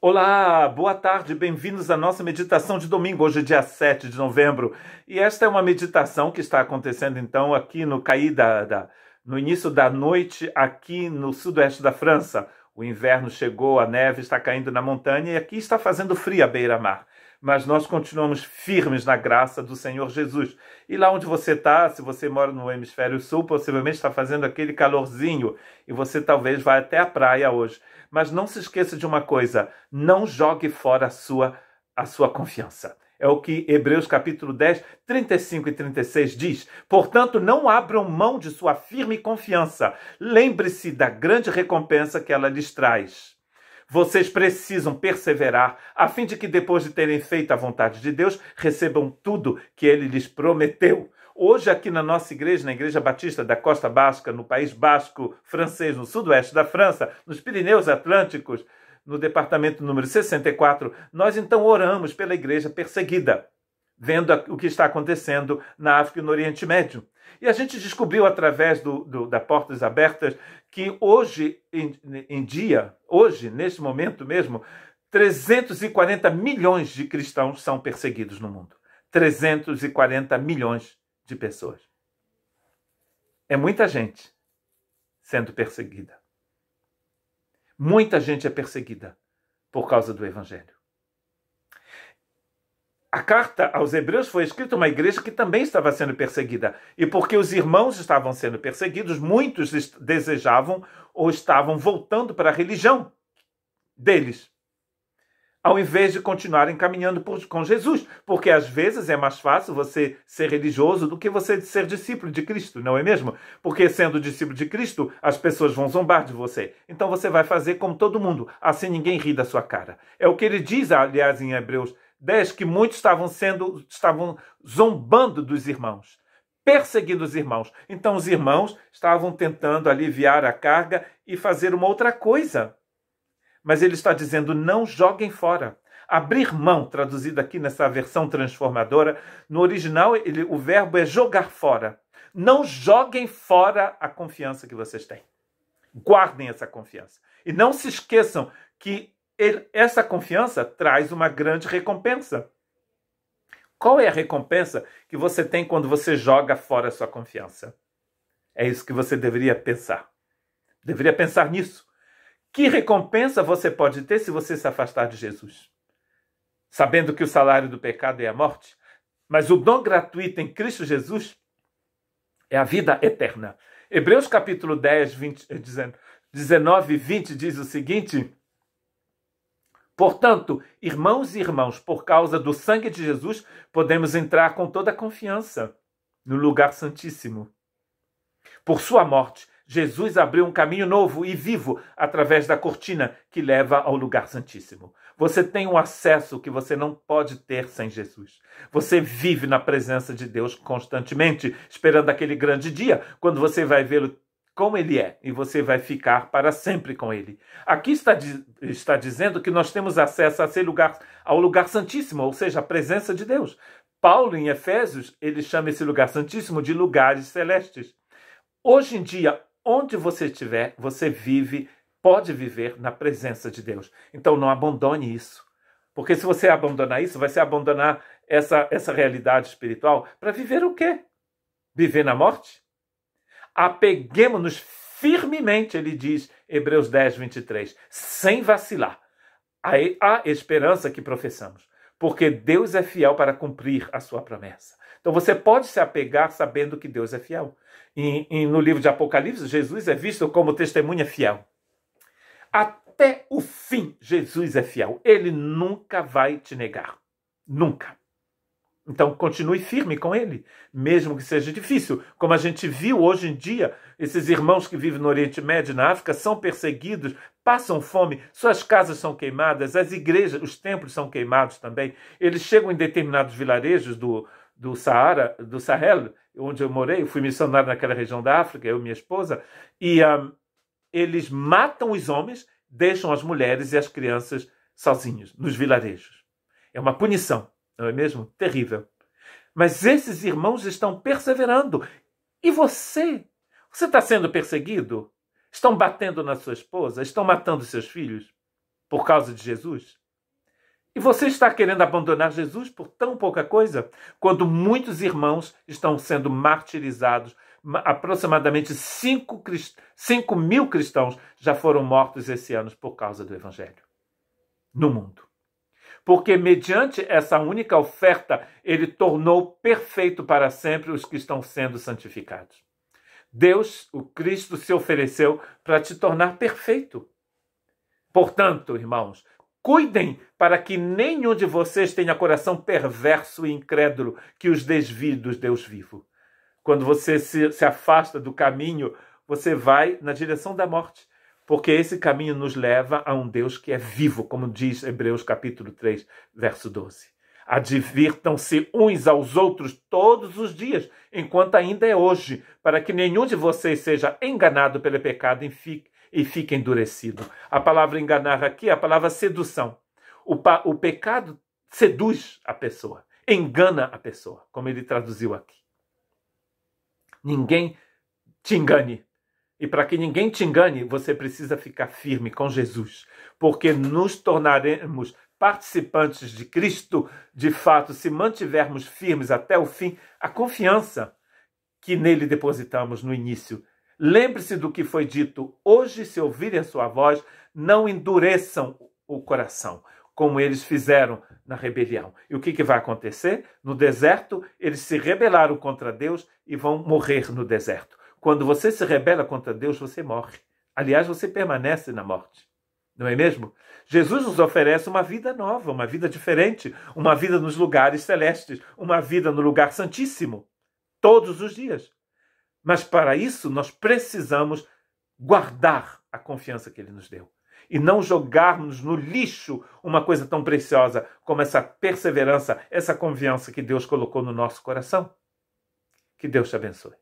Olá, boa tarde, bem-vindos à nossa meditação de domingo, hoje é dia 7 de novembro. E esta é uma meditação que está acontecendo então aqui no no início da noite, aqui no sudoeste da França. O inverno chegou, a neve está caindo na montanha e aqui está fazendo frio à beira-mar. Mas nós continuamos firmes na graça do Senhor Jesus. E lá onde você está, se você mora no hemisfério sul, possivelmente está fazendo aquele calorzinho e você talvez vá até a praia hoje. Mas não se esqueça de uma coisa, não jogue fora a sua confiança. É o que Hebreus capítulo 10, 35 e 36 diz. Portanto, não abram mão de sua firme confiança. Lembre-se da grande recompensa que ela lhes traz. Vocês precisam perseverar, a fim de que depois de terem feito a vontade de Deus, recebam tudo que Ele lhes prometeu. Hoje aqui na nossa igreja, na Igreja Batista da Costa Basca, no País Basco francês, no sudoeste da França, nos Pirineus Atlânticos, no departamento número 64, nós então oramos pela igreja perseguida, vendo o que está acontecendo na África e no Oriente Médio. E a gente descobriu através da Portas Abertas que hoje em dia, hoje, neste momento mesmo, 340 milhões de cristãos são perseguidos no mundo. 340 milhões de pessoas. É muita gente sendo perseguida. Muita gente é perseguida por causa do Evangelho. A carta aos Hebreus foi escrita a uma igreja que também estava sendo perseguida. E porque os irmãos estavam sendo perseguidos, muitos desejavam ou estavam voltando para a religião deles, ao invés de continuarem caminhando com Jesus. Porque às vezes é mais fácil você ser religioso do que você ser discípulo de Cristo, não é mesmo? Porque sendo discípulo de Cristo, as pessoas vão zombar de você. Então você vai fazer como todo mundo, assim ninguém ri da sua cara. É o que ele diz, aliás, em Hebreus 10, que muitos estavam zombando dos irmãos, perseguindo os irmãos. Então os irmãos estavam tentando aliviar a carga e fazer uma outra coisa. Mas ele está dizendo, não joguem fora. Abrir mão, traduzido aqui nessa versão transformadora, no original o verbo é jogar fora. Não joguem fora a confiança que vocês têm. Guardem essa confiança. E não se esqueçam que essa confiança traz uma grande recompensa. Qual é a recompensa que você tem quando você joga fora a sua confiança? É isso que você deveria pensar. Deveria pensar nisso. Que recompensa você pode ter se você se afastar de Jesus? Sabendo que o salário do pecado é a morte, mas o dom gratuito em Cristo Jesus é a vida eterna. Hebreus capítulo 10, 19 e 20 diz o seguinte: portanto, irmãos e irmãos, por causa do sangue de Jesus, podemos entrar com toda a confiança no lugar santíssimo. Por sua morte, Jesus abriu um caminho novo e vivo através da cortina que leva ao lugar santíssimo. Você tem um acesso que você não pode ter sem Jesus. Você vive na presença de Deus constantemente, esperando aquele grande dia, quando você vai vê-lo como ele é, e você vai ficar para sempre com ele. Aqui está dizendo que nós temos acesso ao lugar santíssimo, ou seja, a presença de Deus. Paulo, em Efésios, ele chama esse lugar santíssimo de lugares celestes. Hoje em dia, onde você estiver, você pode viver na presença de Deus. Então não abandone isso. Porque se você abandonar isso, vai se abandonar essa realidade espiritual para viver o quê? Viver na morte? Apeguemos-nos firmemente, ele diz, Hebreus 10, 23, sem vacilar, à esperança que professamos, porque Deus é fiel para cumprir a sua promessa. Então você pode se apegar sabendo que Deus é fiel. No livro de Apocalipse, Jesus é visto como testemunha fiel. Até o fim, Jesus é fiel. Ele nunca vai te negar. Nunca. Então, continue firme com ele, mesmo que seja difícil. Como a gente viu hoje em dia, esses irmãos que vivem no Oriente Médio e na África são perseguidos, passam fome, suas casas são queimadas, as igrejas, os templos são queimados também. Eles chegam em determinados vilarejos do Sahel, onde eu morei, eu fui missionário naquela região da África, eu e minha esposa, e eles matam os homens, deixam as mulheres e as crianças sozinhos, nos vilarejos. É uma punição. Não é mesmo? Terrível. Mas esses irmãos estão perseverando. E você? Você está sendo perseguido? Estão batendo na sua esposa? Estão matando seus filhos? por causa de Jesus? E você está querendo abandonar Jesus por tão pouca coisa? Quando muitos irmãos estão sendo martirizados, aproximadamente 5 mil cristãos já foram mortos esse ano por causa do Evangelho no mundo. Porque mediante essa única oferta, ele tornou perfeito para sempre os que estão sendo santificados. Deus, o Cristo, se ofereceu para te tornar perfeito. Portanto, irmãos, cuidem para que nenhum de vocês tenha coração perverso e incrédulo que os desvie do Deus vivo. Quando você se afasta do caminho, você vai na direção da morte. Porque esse caminho nos leva a um Deus que é vivo, como diz Hebreus capítulo 3, verso 12. Advirtam-se uns aos outros todos os dias, enquanto ainda é hoje, para que nenhum de vocês seja enganado pelo pecado e fique endurecido. A palavra enganar aqui é a palavra sedução. O pecado seduz a pessoa, engana a pessoa, como ele traduziu aqui. Ninguém te engane. E para que ninguém te engane, você precisa ficar firme com Jesus, porque nos tornaremos participantes de Cristo, de fato, se mantivermos firmes até o fim, a confiança que nele depositamos no início. Lembre-se do que foi dito: hoje, se ouvirem a sua voz, não endureçam o coração, como eles fizeram na rebelião. E o que vai acontecer? No deserto, eles se rebelaram contra Deus e vão morrer no deserto. Quando você se rebela contra Deus, você morre. Aliás, você permanece na morte. Não é mesmo? Jesus nos oferece uma vida nova, uma vida diferente, uma vida nos lugares celestes, uma vida no lugar santíssimo, todos os dias. Mas para isso, nós precisamos guardar a confiança que ele nos deu. E não jogarmos no lixo uma coisa tão preciosa como essa perseverança, essa confiança que Deus colocou no nosso coração. Que Deus te abençoe.